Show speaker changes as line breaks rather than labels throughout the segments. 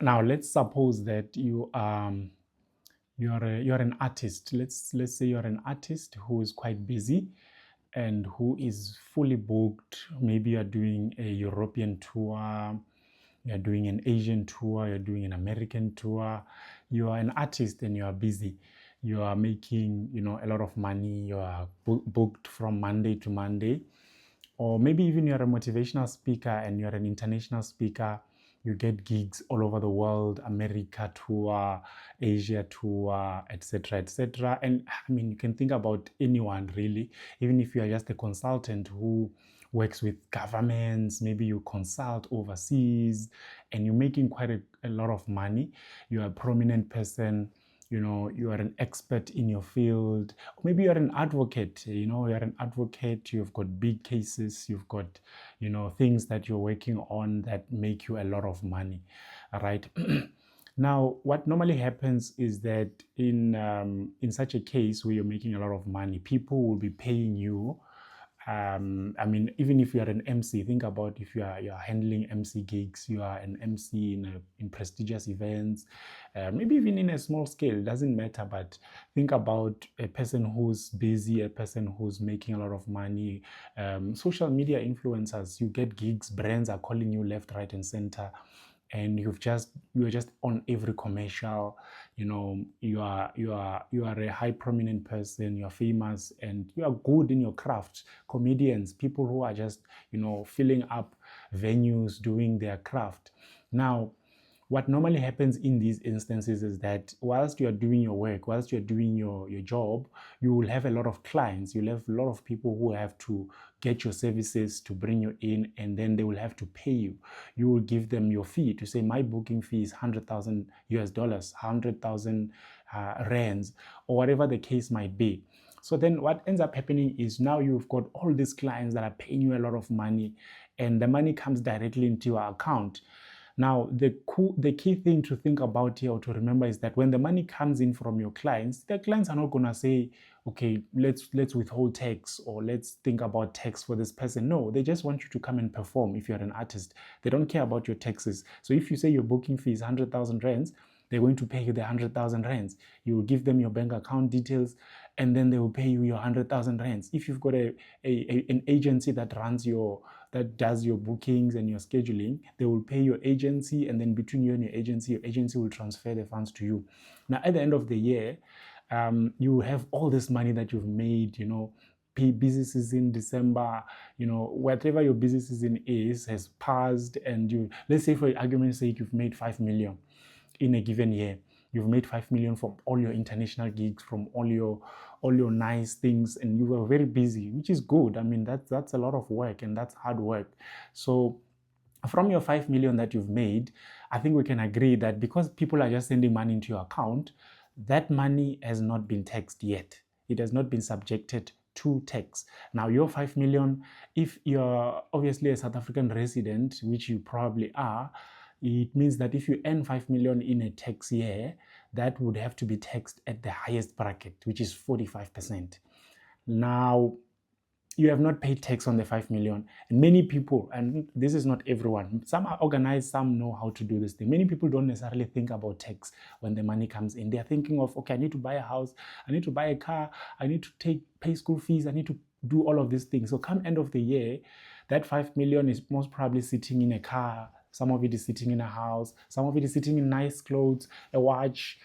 Now let's suppose that you're an artist. Let's say you're an artist who is quite busy and who is fully booked. Maybe you're doing a European tour, you're doing an Asian tour, you're doing an American tour. You are an artist and you are busy. You are making, a lot of money. You are booked from Monday to Monday. Or maybe even you're a motivational speaker and you're an international speaker. You get gigs all over the world, America tour, Asia tour, etc., etc. And I mean, you can think about anyone really, even if you are just a consultant who works with governments, maybe you consult overseas and you're making quite a lot of money. You're a prominent person, you are an expert in your field. Maybe you're an advocate, you're an advocate, you've got big cases, you've got, things that you're working on that make you a lot of money, right? Now, what normally happens is that in such a case where you're making a lot of money, people will be paying you. I mean, even if you are an MC, think about if you're handling MC gigs, you are an MC in prestigious events, maybe even in a small scale, it doesn't matter. But think about a person who's busy, a person who's making a lot of money. Social media influencers, you get gigs, brands are calling you left, right, and center, and you're just on every commercial. You are a high prominent person, you're famous and you are good in your craft. Comedians, people who are just filling up venues doing their craft. Now, what normally happens in these instances is that whilst you're doing your work, whilst you're doing your job, you will have a lot of clients, you'll have a lot of people who have to get your services to bring you in, and then they will have to pay you. You will give them your fee to say, my booking fee is 100,000 US dollars, 100,000 rands, or whatever the case might be. So then what ends up happening is now you've got all these clients that are paying you a lot of money, and the money comes directly into your account. Now, the key thing to think about here or to remember is that when the money comes in from your clients, the clients are not going to say, okay, let's withhold tax or let's think about tax for this person. No, they just want you to come and perform if you're an artist. They don't care about your taxes. So if you say your booking fee is 100,000 rands, they're going to pay you the 100,000 rands. You will give them your bank account details, and then they will pay you your 100,000 rands. If you've got an agency that does your bookings and your scheduling, they will pay your agency, and then between you and your agency will transfer the funds to you. Now, at the end of the year, you have all this money that you've made, busy season December, whatever your busy season has passed, and let's say for argument's sake, you've made 5 million in a given year. You've made 5 million from all your international gigs, from all your nice things, and you were very busy, which is good. I mean, that's a lot of work and that's hard work. So from your 5 million that you've made, I think we can agree that because people are just sending money into your account, that money has not been taxed yet. It has not been subjected to tax. Now, your 5 million, if you're obviously a South African resident, which you probably are, it means that if you earn 5 million in a tax year, that would have to be taxed at the highest bracket, which is 45%. Now, you have not paid tax on the 5 million. And many people, and this is not everyone, some are organized, some know how to do this thing. Many people don't necessarily think about tax when the money comes in. They're thinking of, okay, I need to buy a house, I need to buy a car, I need to pay school fees, I need to do all of these things. So come end of the year, that 5 million is most probably sitting in a car. Some of it is sitting in a house. Some of it is sitting in nice clothes, a watch,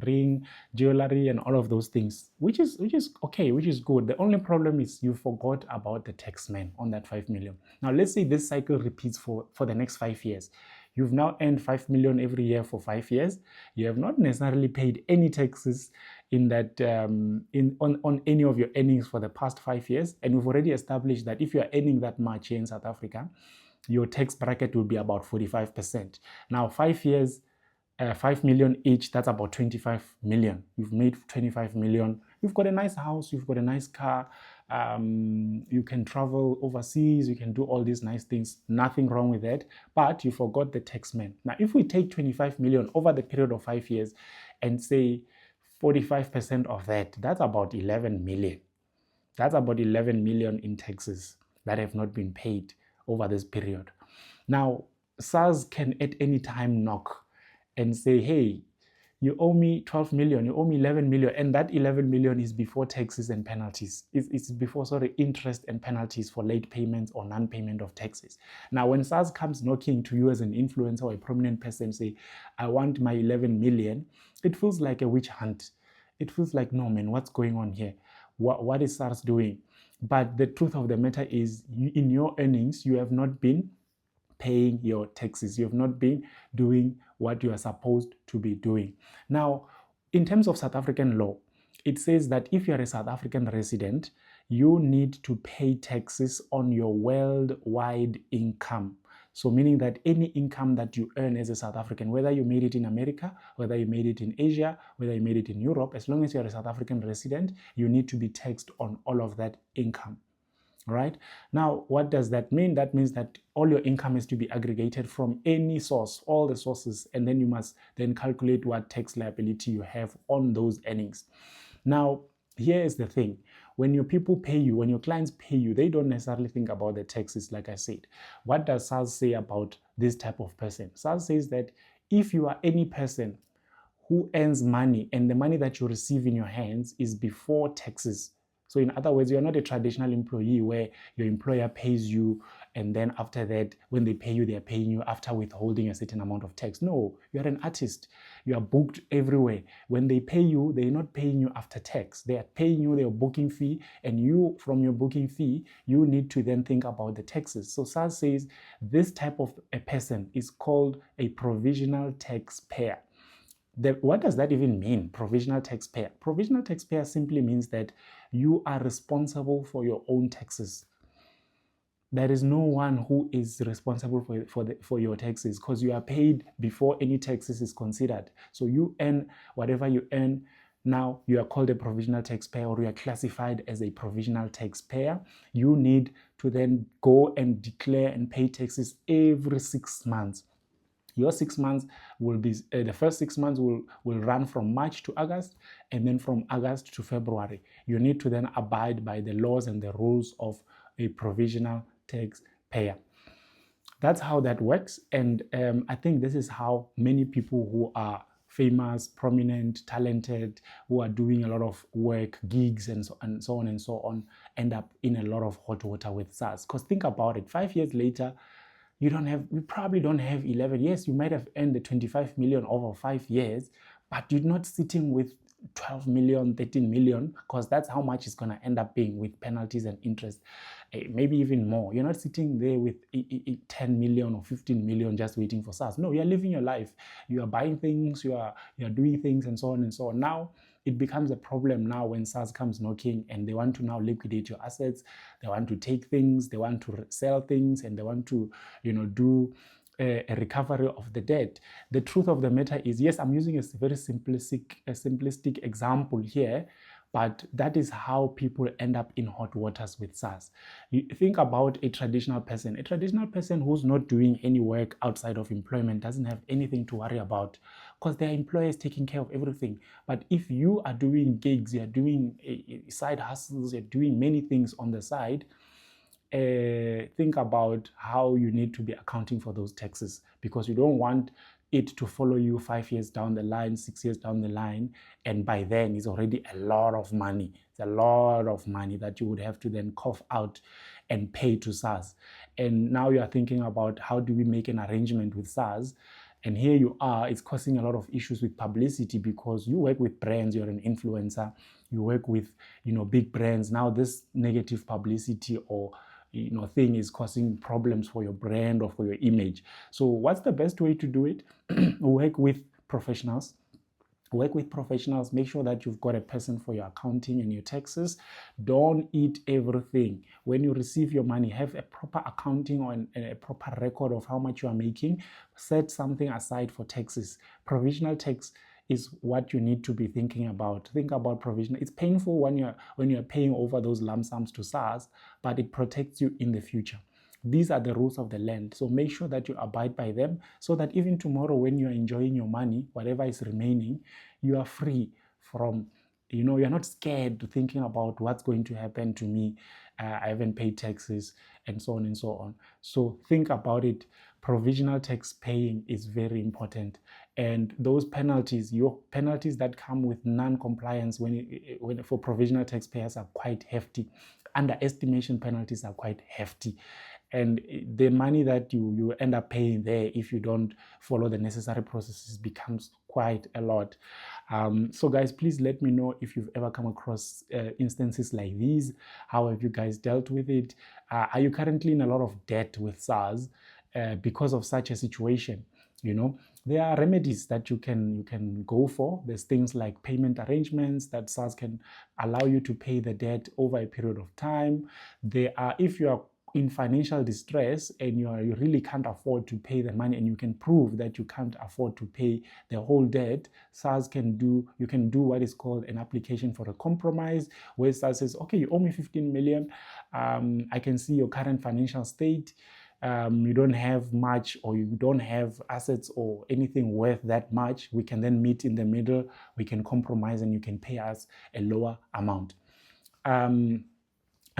ring, jewelry, and all of those things, which is okay, which is good. The only problem is you forgot about the tax man on that 5 million. Now, let's say this cycle repeats for the next 5 years. You've now earned 5 million every year for 5 years. You have not necessarily paid any taxes in that on any of your earnings for the past 5 years. And we've already established that if you are earning that much here in South Africa, your tax bracket will be about 45%. Now, 5 years, 5 million each, that's about 25 million. You've made 25 million. You've got a nice house, you've got a nice car, you can travel overseas, you can do all these nice things, nothing wrong with that, but you forgot the tax man. Now, if we take 25 million over the period of 5 years and say 45% of that, that's about 11 million. That's about 11 million in taxes that have not been paid over this period. Now, SARS can at any time knock and say, hey, you owe me 12 million, you owe me 11 million, and that 11 million is before taxes and penalties. It's before, sorry, interest and penalties for late payments or non-payment of taxes. Now, when SARS comes knocking to you as an influencer or a prominent person, say, I want my 11 million, it feels like a witch hunt. It feels like, no, man, what's going on here? What is SARS doing? But the truth of the matter is, in your earnings, you have not been paying your taxes. You have not been doing what you are supposed to be doing. Now, in terms of South African law, it says that if you are a South African resident, you need to pay taxes on your worldwide income. So meaning that any income that you earn as a South African, whether you made it in America, whether you made it in Asia, whether you made it in Europe, as long as you're a South African resident, you need to be taxed on all of that income. All right. Now, what does that mean? That means that all your income is to be aggregated from any source, all the sources, and then you must then calculate what tax liability you have on those earnings. Now, here is the thing. When your people pay you, when your clients pay you, they don't necessarily think about the taxes, like I said. What does SARS say about this type of person? SARS says that if you are any person who earns money and the money that you receive in your hands is before taxes. So in other words, you're not a traditional employee where your employer pays you and then after that, when they pay you, they're paying you after withholding a certain amount of tax. No, you're an artist. You are booked everywhere. When they pay you, they're not paying you after tax. They are paying you their booking fee, and you, from your booking fee, you need to then think about the taxes. So SARS says this type of a person is called a provisional taxpayer. What does that even mean, provisional taxpayer? Provisional taxpayer simply means that you are responsible for your own taxes. There is no one who is responsible for your taxes because you are paid before any taxes is considered. So you earn whatever you earn. Now you are called a provisional taxpayer, or you are classified as a provisional taxpayer. You need to then go and declare and pay taxes every 6 months. Your 6 months will be, the first 6 months will run from March to August, and then from August to February. You need to then abide by the laws and the rules of a provisional taxpayer. That's how that works. And I think this is how many people who are famous, prominent, talented, who are doing a lot of work, gigs, and so on and so on, end up in a lot of hot water with SARS. Because think about it, 5 years later, you probably don't have 11. Yes, you might have earned the 25 million over 5 years, but you're not sitting with 12 million, 13 million, because that's how much it's going to end up being with penalties and interest, maybe even more. You're not sitting there with 10 million or 15 million just waiting for SARS. No, you're living your life. You are buying things, you're doing things, and so on and so on. Now, it becomes a problem now when SARS comes knocking and they want to now liquidate your assets. They want to take things, they want to sell things, and they want to, do a recovery of the debt. The truth of the matter is, yes, I'm using a very simplistic example here, but that is how people end up in hot waters with SARS. You think about a traditional person. A traditional person who's not doing any work outside of employment doesn't have anything to worry about because their employer is taking care of everything. But if you are doing gigs, you're doing side hustles, you're doing many things on the side, think about how you need to be accounting for those taxes, because you don't want it to follow you 5 years down the line, 6 years down the line, and by then it's already a lot of money. It's a lot of money that you would have to then cough out and pay to SARS. And now you are thinking about how do we make an arrangement with SARS, and here you are, it's causing a lot of issues with publicity because you work with brands, you're an influencer, you work with big brands. Now this negative publicity or thing is causing problems for your brand or for your image. So what's the best way to do it? Work with professionals. Make sure that you've got a person for your accounting and your taxes. Don't eat everything. When you receive your money, have a proper accounting or a proper record of how much you are making. Set something aside for taxes. Provisional tax is what you need to be thinking about. Think about provision. It's painful when you're paying over those lump sums to SARS, but it protects you in the future. These are the rules of the land. So make sure that you abide by them so that even tomorrow when you're enjoying your money, whatever is remaining, you are free from, you're not scared thinking about what's going to happen to me. I haven't paid taxes and so on and so on. So think about it provisional tax paying is very important. And those penalties, your penalties that come with non-compliance when for provisional taxpayers are quite hefty. Underestimation penalties are quite hefty. And the money that you end up paying there if you don't follow the necessary processes becomes quite a lot. So guys, please let me know if you've ever come across instances like these. How have you guys dealt with it? Are you currently in a lot of debt with SARS because of such a situation? You know, there are remedies that you can go for. There's things like payment arrangements that SARS can allow you to pay the debt over a period of time. There are, if you are in financial distress and you really can't afford to pay the money, and you can prove that you can't afford to pay the whole debt, SARS can do, you can do what is called an application for a compromise, where SARS says, okay, you owe me 15 million. I can see your current financial state. You don't have much, or you don't have assets or anything worth that much. We can then meet in the middle. We can compromise and you can pay us a lower amount.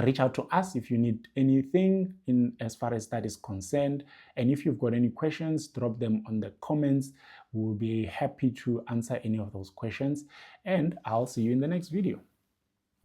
Reach out to us if you need anything in as far as that is concerned. And if you've got any questions, drop them on the comments. We'll be happy to answer any of those questions. And I'll see you in the next video.